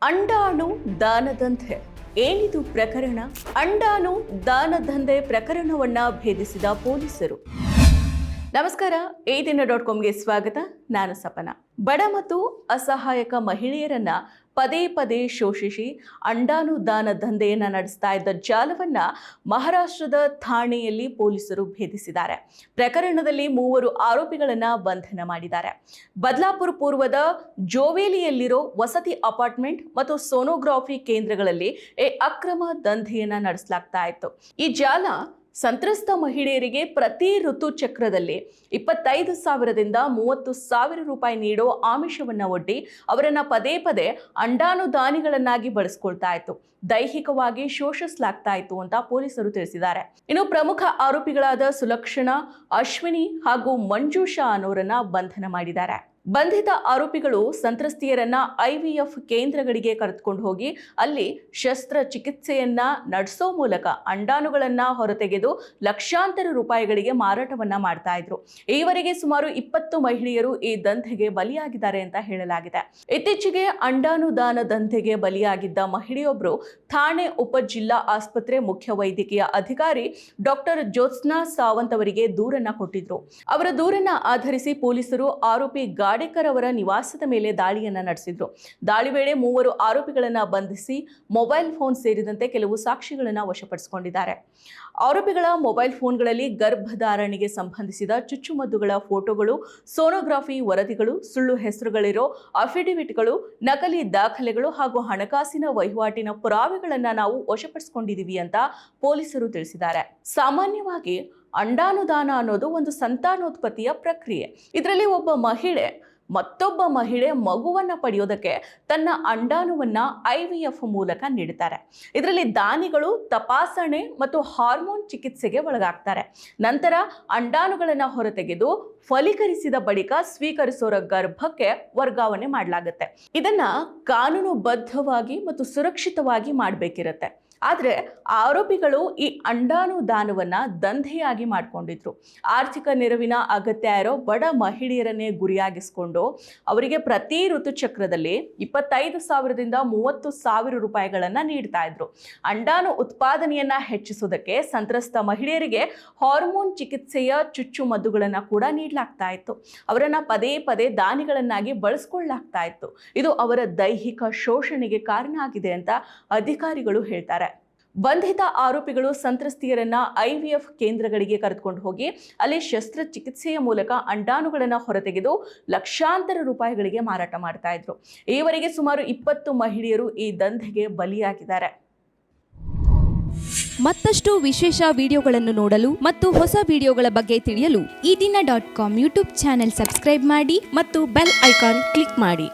ಅಂಡಾಣು ದಾನದಂಧೆ ಏನಿದು ಪ್ರಕರಣ? ಅಂಡಾಣು ದಾನದಂಧೆ ಪ್ರಕರಣವನ್ನ ಭೇದಿಸಿದ ಪೊಲೀಸರು. ನಮಸ್ಕಾರ, ADN.comಗೆ ಸ್ವಾಗತ. ನಾನು ಸಪನ. ಬಡ ಮತ್ತು ಅಸಹಾಯಕ ಮಹಿಳೆಯರನ್ನ ಪದೇ ಪದೇ ಶೋಷಿಸಿ ಅಂಡಾಣು ದಾನ ದಂಧೆಯನ್ನ ನಡೆಸ್ತಾ ಇದ್ದ ಜಾಲವನ್ನ ಮಹಾರಾಷ್ಟ್ರದ ಥಾಣೆಯಲ್ಲಿ ಪೊಲೀಸರು ಭೇದಿಸಿದ್ದಾರೆ. ಪ್ರಕರಣದಲ್ಲಿ 3 ಆರೋಪಿಗಳನ್ನ ಬಂಧನ ಮಾಡಿದ್ದಾರೆ. ಬದ್ಲಾಪುರ ಪೂರ್ವದ ಜೋವೇಲಿಯಲ್ಲಿರೋ ವಸತಿ ಅಪಾರ್ಟ್ಮೆಂಟ್ ಮತ್ತು ಸೋನೋಗ್ರಫಿ ಕೇಂದ್ರಗಳಲ್ಲಿ ಅಕ್ರಮ ದಂಧೆಯನ್ನ ನಡೆಸಲಾಗ್ತಾ ಇತ್ತು. ಈ ಜಾಲ ಸಂತ್ರಸ್ತ ಮಹಿಳೆಯರಿಗೆ ಪ್ರತಿ ಋತುಚಕ್ರದಲ್ಲಿ 25,000ದಿಂದ 30,000 ರೂಪಾಯಿ ನೀಡೋ ಆಮಿಷವನ್ನ ಒಡ್ಡಿ ಅವರನ್ನ ಪದೇ ಪದೇ ಅಂಡಾನುದಾನಿಗಳನ್ನಾಗಿ ಬಳಸ್ಕೊಳ್ತಾ ಇತ್ತು, ದೈಹಿಕವಾಗಿ ಶೋಷಿಸಲಾಗ್ತಾ ಇತ್ತು ಅಂತ ಪೊಲೀಸರು ತಿಳಿಸಿದ್ದಾರೆ. ಇನ್ನು ಪ್ರಮುಖ ಆರೋಪಿಗಳಾದ ಸುಲಕ್ಷಣಾ, ಅಶ್ವಿನಿ ಹಾಗೂ ಮಂಜುಷಾ ಅನ್ನೋರನ್ನ ಬಂಧನ ಮಾಡಿದ್ದಾರೆ. ಬಂಧಿತ ಆರೋಪಿಗಳು ಸಂತ್ರಸ್ತಿಯರನ್ನ IVF ಕೇಂದ್ರಗಳಿಗೆ ಕರೆದುಕೊಂಡು ಹೋಗಿ ಅಲ್ಲಿ ಶಸ್ತ್ರಚಿಕಿತ್ಸೆಯನ್ನ ನಡೆಸೋ ಮೂಲಕ ಅಂಡಾಣುಗಳನ್ನ ಹೊರತೆಗೆದು ಲಕ್ಷಾಂತರ ರೂಪಾಯಿಗಳಿಗೆ ಮಾರಾಟವನ್ನ ಮಾಡ್ತಾ ಇದ್ರು. ಈವರೆಗೆ ಸುಮಾರು 20 ಮಹಿಳೆಯರು ಈ ದಂಧೆಗೆ ಬಲಿಯಾಗಿದ್ದಾರೆ ಅಂತ ಹೇಳಲಾಗಿದೆ. ಇತ್ತೀಚೆಗೆ ಅಂಡಾನುದಾನ ದಂಧೆಗೆ ಬಲಿಯಾಗಿದ್ದ ಮಹಿಳೆಯೊಬ್ಬರು ಥಾಣೆ ಉಪ ಜಿಲ್ಲಾ ಆಸ್ಪತ್ರೆ ಮುಖ್ಯ ವೈದ್ಯಕೀಯ ಅಧಿಕಾರಿ ಡಾಕ್ಟರ್ ಜ್ಯೋತ್ಸ್ನಾ ಸಾವಂತ್ ಅವರಿಗೆ ದೂರನ್ನ ಕೊಟ್ಟಿದ್ರು. ಅವರ ದೂರನ್ನ ಆಧರಿಸಿ ಪೊಲೀಸರು ಆರೋಪಿ ಗಾಡೇಕರ್ ಅವರ ನಿವಾಸದ ಮೇಲೆ ದಾಳಿಯನ್ನ ನಡೆಸಿದ್ರು. ದಾಳಿ ವೇಳೆ 3 ಆರೋಪಿಗಳನ್ನ ಬಂಧಿಸಿ ಮೊಬೈಲ್ ಫೋನ್ ಸೇರಿದಂತೆ ಕೆಲವು ಸಾಕ್ಷಿಗಳನ್ನ ವಶಪಡಿಸಿಕೊಂಡಿದ್ದಾರೆ. ಆರೋಪಿಗಳ ಮೊಬೈಲ್ ಫೋನ್ಗಳಲ್ಲಿ ಗರ್ಭಧಾರಣೆಗೆ ಸಂಬಂಧಿಸಿದ ಚುಚ್ಚುಮದ್ದುಗಳ ಫೋಟೋಗಳು, ಸೋನೋಗ್ರಫಿ ವರದಿಗಳು, ಸುಳ್ಳು ಹೆಸರುಗಳಿರೋ ಅಫಿಡವಿಟ್ಗಳು, ನಕಲಿ ದಾಖಲೆಗಳು ಹಾಗೂ ಹಣಕಾಸಿನ ವಹಿವಾಟಿನ ಪುರಾವೆಗಳನ್ನ ನಾವು ವಶಪಡಿಸಿಕೊಂಡಿದ್ದೀವಿ ಅಂತ ಪೊಲೀಸರು ತಿಳಿಸಿದ್ದಾರೆ. ಸಾಮಾನ್ಯವಾಗಿ ಅಂಡಾನುದಾನ ಅನ್ನೋದು ಒಂದು ಸಂತಾನೋತ್ಪತ್ತಿಯ ಪ್ರಕ್ರಿಯೆ. ಇದರಲ್ಲಿ ಒಬ್ಬ ಮಹಿಳೆ ಮತ್ತೊಬ್ಬ ಮಹಿಳೆ ಮಗುವನ್ನ ಪಡೆಯೋದಕ್ಕೆ ತನ್ನ ಅಂಡಾಣುವನ್ನ IVF ಮೂಲಕ ನೀಡುತ್ತಾರೆ. ಇದರಲ್ಲಿ ದಾನಿಗಳು ತಪಾಸಣೆ ಮತ್ತು ಹಾರ್ಮೋನ್ ಚಿಕಿತ್ಸೆಗೆ ಒಳಗಾಗ್ತಾರೆ. ನಂತರ ಅಂಡಾಣುಗಳನ್ನ ಹೊರತೆಗೆದು ಫಲೀಕರಿಸಿದ ಬಳಿಕ ಸ್ವೀಕರಿಸೋರ ಗರ್ಭಕ್ಕೆ ವರ್ಗಾವಣೆ ಮಾಡಲಾಗುತ್ತೆ. ಇದನ್ನ ಕಾನೂನುಬದ್ಧವಾಗಿ ಮತ್ತು ಸುರಕ್ಷಿತವಾಗಿ ಮಾಡಬೇಕಿರುತ್ತೆ. ಆದರೆ ಆರೋಪಿಗಳು ಈ ಅಂಡಾನುದಾನವನ್ನ ದಂಧೆಯಾಗಿ ಮಾಡಿಕೊಂಡಿದ್ರು. ಆರ್ಥಿಕ ನೆರವಿನ ಅಗತ್ಯ ಇರೋ ಬಡ ಮಹಿಳೆಯರನ್ನೇ ಗುರಿಯಾಗಿಸಿಕೊಂಡು ಅವರಿಗೆ ಪ್ರತಿ ಋತುಚಕ್ರದಲ್ಲಿ 25,000ದಿಂದ 30,000 ರೂಪಾಯಿಗಳನ್ನ ನೀಡ್ತಾ ಇದ್ರು. ಅಂಡಾಣು ಉತ್ಪಾದನೆಯನ್ನ ಹೆಚ್ಚಿಸೋದಕ್ಕೆ ಸಂತ್ರಸ್ತ ಮಹಿಳೆಯರಿಗೆ ಹಾರ್ಮೋನ್ ಚಿಕಿತ್ಸೆಯ ಚುಚ್ಚುಮದ್ದುಗಳನ್ನ ಕೂಡ ನೀಡಲಾಗ್ತಾ ಇತ್ತು. ಅವರನ್ನ ಪದೇ ಪದೇ ದಾನಿಗಳನ್ನಾಗಿ ಬಳಸ್ಕೊಳ್ಳಲಾಗ್ತಾ ಇತ್ತು. ಇದು ಅವರ ದೈಹಿಕ ಶೋಷಣೆಗೆ ಕಾರಣ ಆಗಿದೆ ಅಂತ ಅಧಿಕಾರಿಗಳು ಹೇಳ್ತಾರೆ. ಬಂಧಿತ ಆರೋಪಿಗಳು ಸಂತ್ರಸ್ತಿಯರನ್ನ IVF ಕೇಂದ್ರಗಳಿಗೆ ಕರೆದುಕೊಂಡು ಹೋಗಿ ಅಲ್ಲಿ ಶಸ್ತ್ರಚಿಕಿತ್ಸೆಯ ಮೂಲಕ ಅಂಡಾಣುಗಳನ್ನು ಹೊರತೆಗೆದು ಲಕ್ಷಾಂತರ ರೂಪಾಯಿಗಳಿಗೆ ಮಾರಾಟ ಮಾಡ್ತಾ ಇದ್ರು. ಈವರೆಗೆ ಸುಮಾರು 20 ಮಹಿಳೆಯರು ಈ ದಂಧೆಗೆ ಬಲಿಯಾಗಿದ್ದಾರೆ. ಮತ್ತಷ್ಟು ವಿಶೇಷ ವಿಡಿಯೋಗಳನ್ನು ನೋಡಲು ಮತ್ತು ಹೊಸ ವಿಡಿಯೋಗಳ ಬಗ್ಗೆ ತಿಳಿಯಲು ADN.com ಯೂಟ್ಯೂಬ್ ಚಾನೆಲ್ ಸಬ್ಸ್ಕ್ರೈಬ್ ಮಾಡಿ ಮತ್ತು ಬೆಲ್ ಐಕಾನ್ ಕ್ಲಿಕ್ ಮಾಡಿ.